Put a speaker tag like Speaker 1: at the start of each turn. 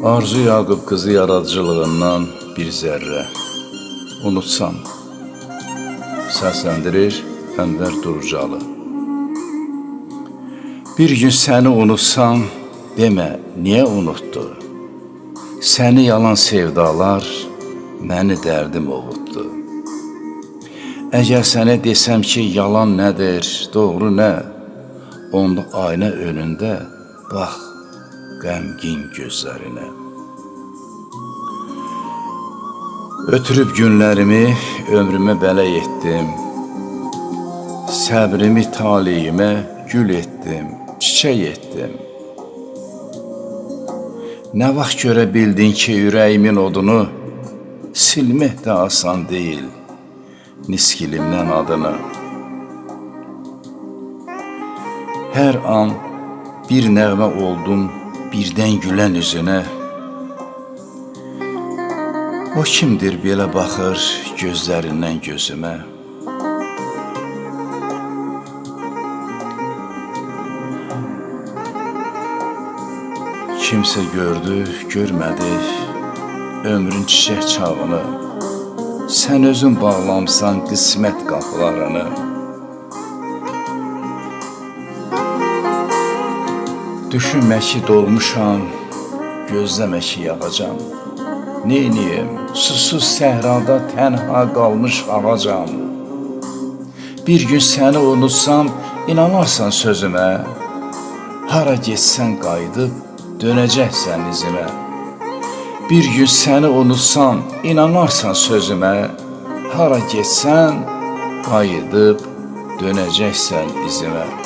Speaker 1: Arzu Yaqub qızı yaradıcılığından bir zərrə. Unutsam. Səsləndirir Ənvər Durucalı. Bir gün səni unutsam, demə, niyə unutdu? Səni yalan sevdalar, məni dərdim ovutdu. Əgər sənə desəm ki, yalan nədir, doğru nə? Onda ayna önündə, bax, qəmgin gözlərinə. Ötürüb günlərimi, ömrümə bələ etdim. Səbrimi taleyimə gül etdim, çiçək etdim. Nə vaxt görə bildin ki, ürəyimin odunu silmək də asan deyil, niskilimdən adını. Hər an bir nəğmə oldum, birdən gülən üzünə. O kimdir belə baxır gözlərindən gözümə? Kimsə gördü, görmədi ömrün çiçək çağını. Sən özün bağlamsan qismət qapılarını. Düşünmə ki, dolmuşam, gözləmə ki, yağacam. Neyniyim, susuz səhrada tənha qalmış ağacam. Bir gün səni unutsam, inanarsan sözümə. Hara getsən qayıdıb, dönəcəksən izimə. Bir gün səni unutsam, inanarsan sözümə. Hara getsən, qayıdıb, dönəcəksən izimə.